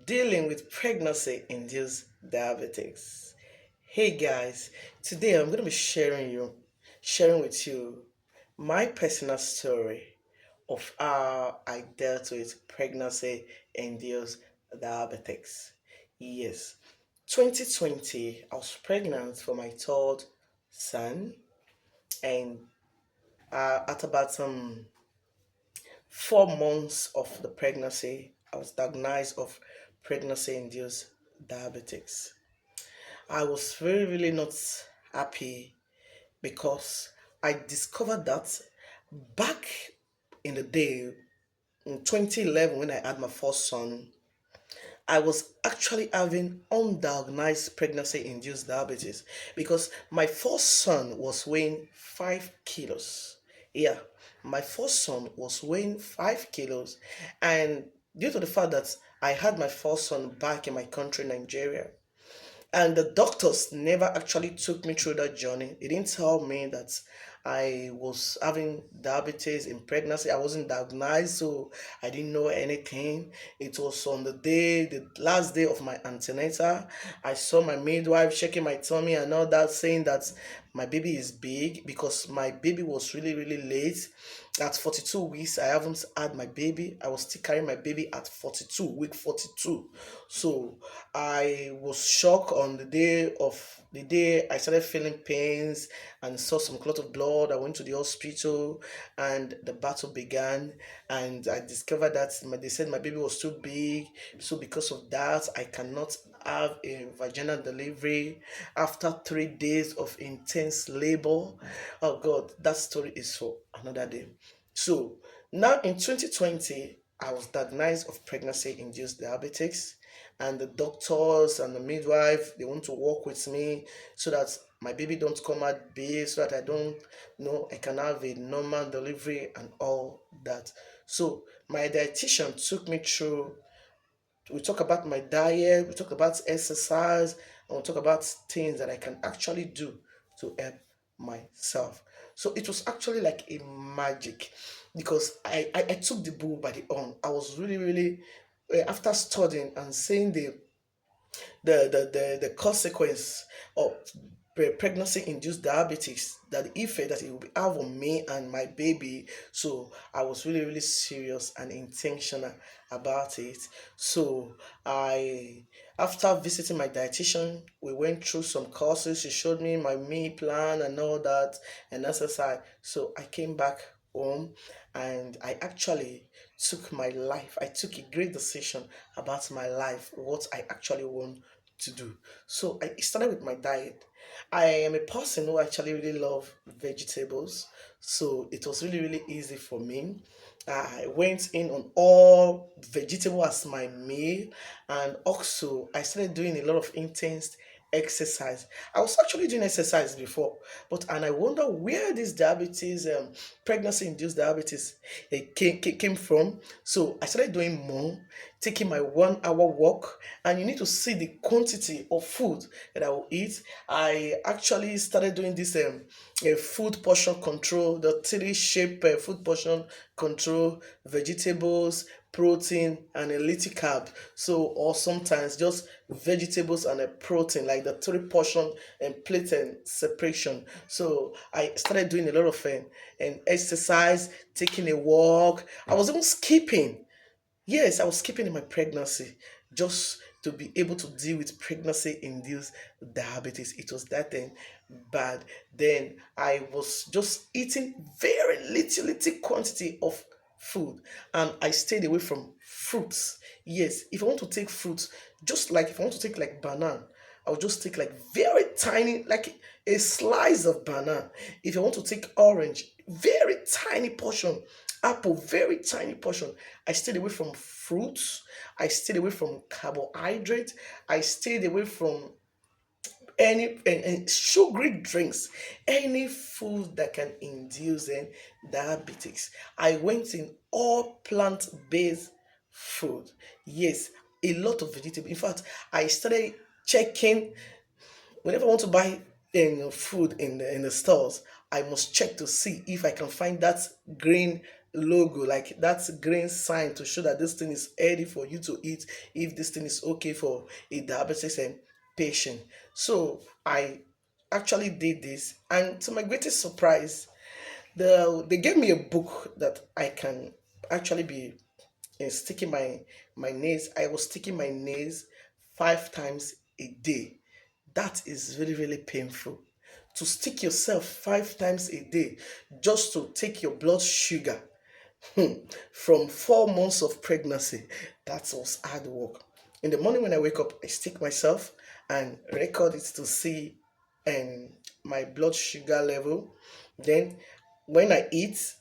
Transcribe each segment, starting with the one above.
dealing with pregnancy induced diabetes. Hey guys, today I'm going to be sharing with you my personal story of how I dealt with pregnancy induced diabetes. Yes, 2020, I was pregnant for my third son, and at about 4 months of the pregnancy, I was diagnosed of pregnancy induced diabetes. I was very, really not happy because I discovered that back in the day, in 2011, when I had my first son, I was actually having undiagnosed pregnancy induced diabetes because my first son was weighing 5 kilos. Yeah, my first son was weighing 5 kilos, and due to the fact that I had my first son back in my country, Nigeria, and the doctors never actually took me through that journey. They didn't tell me that I was having diabetes in pregnancy. I wasn't diagnosed, so I didn't know anything. It was on the last day of my antenatal. I saw my midwife checking my tummy and all that, saying that my baby is big because my baby was really, really late. At 42 weeks, I haven't had my baby. I was still carrying my baby at 42, week 42. So I was shocked on the day I started feeling pains and saw some clot of blood. I went to the hospital and the battle began, and I discovered that they said my baby was too big. So because of that, I cannot have a vaginal delivery after 3 days of intense labor. Oh God, that story is for another day. So now in 2020, I was diagnosed of pregnancy induced diabetes, and the doctors and the midwife, they want to work with me so that my baby don't come out big, so that I don't know I can have a normal delivery and all that. So my dietitian took me through. We talk about my diet, we talk about exercise, and we talk about things that I can actually do to help myself. So it was actually like a magic because I took the bull by the horn. I was really, really, after studying and seeing the consequence of pregnancy induced diabetes, that the effect that it will have on me and my baby. So I was really, really serious and intentional about it. So I after visiting my dietitian, we went through some courses. She showed me my meal plan and all that and exercise. So I came back home and I actually took my life. I took a great decision about my life, what I actually want to do. So I started with my diet. I am a person who actually really love vegetables, so it was really, really easy for me. I went in on all vegetable as my meal, and also I started doing a lot of intense exercise. I was actually doing exercise before, but and I wonder where this diabetes, pregnancy induced diabetes, came from. So I started doing more, taking my 1 hour walk, and you need to see the quantity of food that I will eat. I actually started doing this food portion control, the three shape food portion control: vegetables, protein, and a little carb. So, or sometimes just vegetables and a protein, like the three portion and plate and separation. So I started doing a lot of and exercise, taking a walk. I was even skipping. Yes, I was skipping in my pregnancy just to be able to deal with pregnancy induced diabetes. It was that thing bad. Then I was just eating very little quantity of food, and I stayed away from fruits. Yes, if I want to take fruits, just like if I want to take like banana, I'll just take like very tiny, like a slice of banana. If I want to take orange, very tiny portion. Apple, very tiny portion. I stayed away from fruits. I stayed away from carbohydrate. I stayed away from any and sugary drinks, any food that can induce diabetes. I went in all plant-based food. Yes, a lot of vegetable. In fact, I started checking whenever I want to buy food in the stores. I must check to see if I can find that green logo, like that's green sign to show that this thing is ready for you to eat, if this thing is okay for a diabetes patient. So I actually did this, and to my greatest surprise, they gave me a book that I can actually be sticking my nails. I was sticking my nails 5 times a day. That is really, really painful. To stick yourself 5 times a day just to take your blood sugar. Hmm. From 4 months of pregnancy, that was hard work. In the morning when I wake up, I stick myself and record it to see um, my blood sugar level. Then when I eat,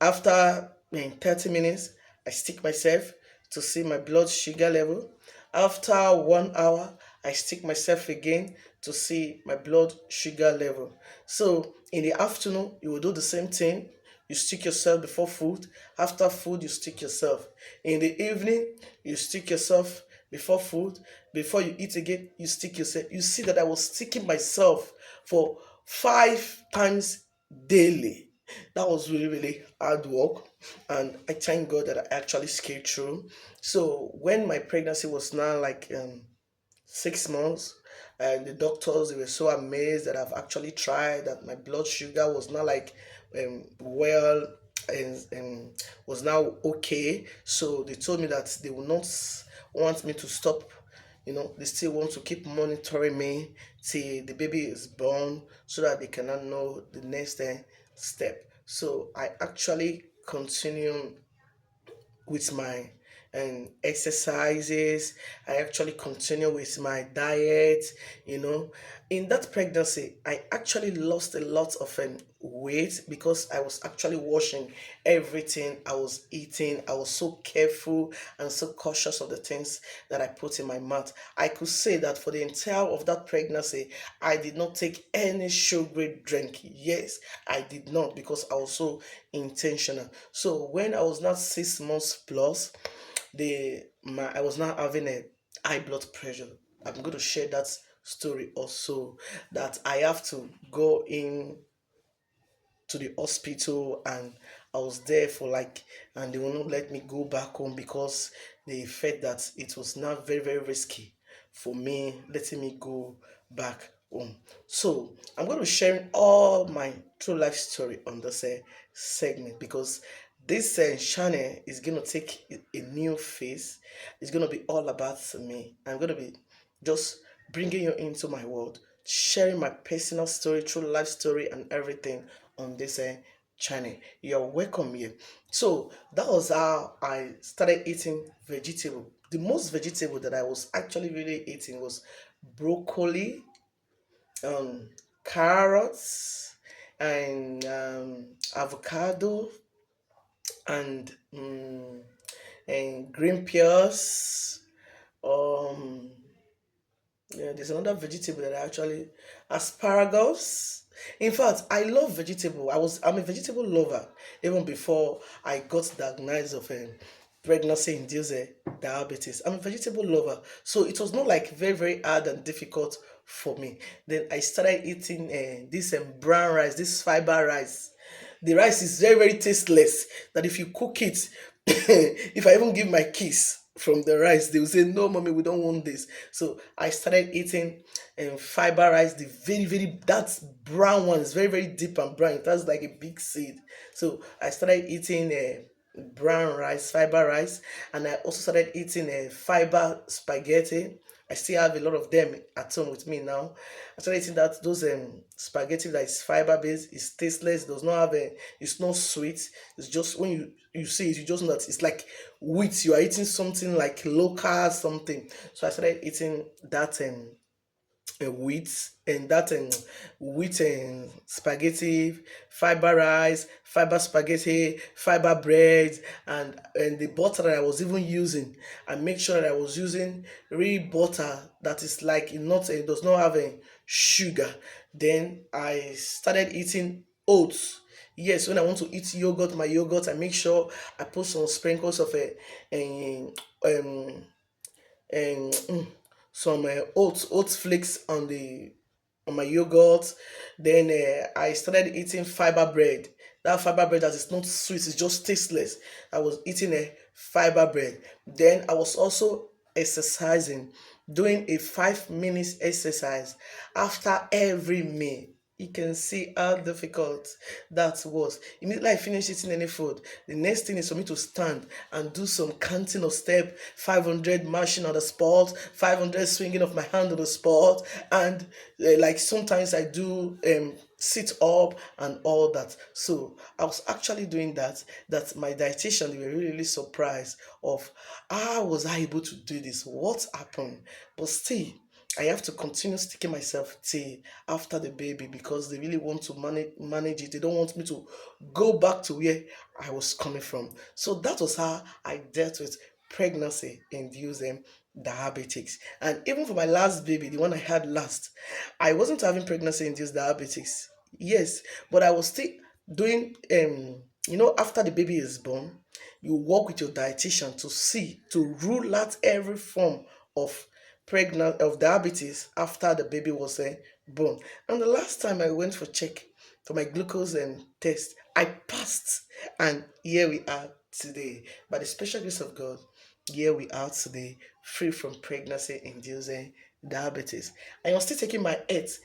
after 30 minutes, I stick myself to see my blood sugar level. After 1 hour, I stick myself again to see my blood sugar level. So in the afternoon, you will do the same thing. You stick yourself before food. After food, you stick yourself. In the evening, you stick yourself before food. Before you eat again, you stick yourself. You see that I was sticking myself for 5 times daily. That was really, really hard work, and I thank God that I actually scaled through. So when my pregnancy was now like 6 months, and the doctors, they were so amazed that I've actually tried, that my blood sugar was not like well, and was now okay. So they told me that they will not want me to stop. They still want to keep monitoring me till the baby is born, so that they cannot know the next step. So I actually continue with my exercises. I actually continue with my diet. In that pregnancy, I actually lost a lot of weight, because I was actually watching everything I was eating. I was so careful and so cautious of the things that I put in my mouth. I could say that for the entire of that pregnancy, I did not take any sugary drink. Yes, I did not, because I was so intentional. So when I was not 6 months plus, I was now having a high blood pressure. I'm going to share that story also, that I have to go in to the hospital, and I was there for like, and they will not let me go back home, because they felt that it was not very, very risky for me letting me go back home. So I'm going to share all my true life story on this segment, because this channel is going to take a new phase. It's going to be all about me. I'm going to be just bringing you into my world, sharing my personal story, true life story, and everything on this channel. You're welcome here. So that was how I started eating vegetable. The most vegetable that I was actually really eating was broccoli, um, carrots, and avocado, and green peas. Um, Yeah, there's another vegetable that I actually asparagus. In fact, I love vegetable. I'm a vegetable lover even before I got diagnosed of pregnancy induced diabetes. I'm a vegetable lover, so it was not like very, very hard and difficult for me. Then I started eating this brown rice, this fiber rice. The rice is very, very tasteless. That if you cook it, if I even give my kids from the rice, they will say, "No, mommy, we don't want this." So I started eating fiber rice. The very, very that brown one is very, very deep and brown. It has like a big seed. So I started eating brown rice, fiber rice, and I also started eating fiber spaghetti. I still have a lot of them at home with me now. I started eating that those spaghetti that is fiber based, is tasteless, does not have a, it's not sweet. It's just when you see it, you just know that it's like wheat. You are eating something like local something. So I started eating that wheat, and that wheat and spaghetti, fiber rice, fiber spaghetti, fiber bread, and the butter that I was even using. I make sure that I was using real butter that is like not, it does not have a sugar. Then I started eating oats. Yes, when I want to eat yogurt, my yogurt, I make sure I put some sprinkles of a and some oat flakes on the on my yogurt. Then I started eating fiber bread. that fiber bread that is not sweet, it's just tasteless. I was eating a fiber bread. Then I was also exercising, doing a 5 minutes exercise after every meal. You can see how difficult that was. Immediately I finished eating any food, the next thing is for me to stand and do some counting of step, 500 marching on the spot, 500 swinging of my hand on the spot, and like sometimes I do sit up and all that. So I was actually doing that. That my dietitian, they were really, really surprised of how was I able to do this? What happened? But still, I have to continue sticking myself till after the baby because they really want to manage it. They don't want me to go back to where I was coming from. So that was how I dealt with pregnancy induced diabetics. And even for my last baby, the one I had last, I wasn't having pregnancy induced diabetics. Yes, but I was still doing after the baby is born, you work with your dietitian to see to rule out every form of diabetes after the baby was born. And the last time I went for check for my glucose and test, I passed, and here we are today. By the special grace of God, here we are today, free from pregnancy inducing diabetes. I am still taking my health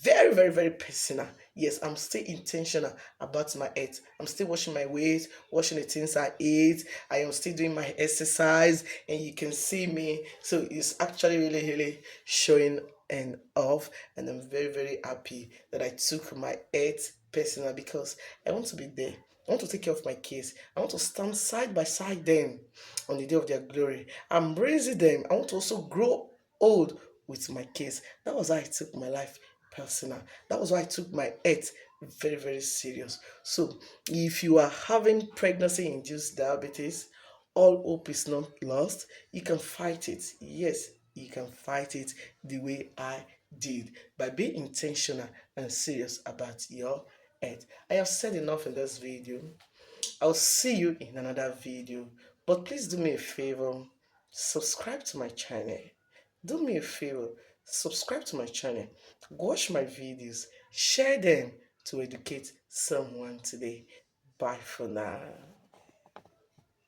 very, very, very personal. Yes, I'm still intentional about my health. I'm still watching my weight, watching the things I eat. I am still doing my exercise, and you can see me. So it's actually really, really showing and off. And I'm very, very happy that I took my health personal because I want to be there. I want to take care of my kids. I want to stand side by side them on the day of their glory. I'm raising them. I want to also grow old with my kids. That was how I took my life personal. That was why I took my health very, very serious. So, if you are having pregnancy induced diabetes, all hope is not lost. You can fight it. Yes, you can fight it the way I did by being intentional and serious about your health. I have said enough in this video. I'll see you in another video. But please do me a favor, subscribe to my channel. Do me a favor, subscribe to my channel. Watch my videos, share them to educate someone today. Bye for now.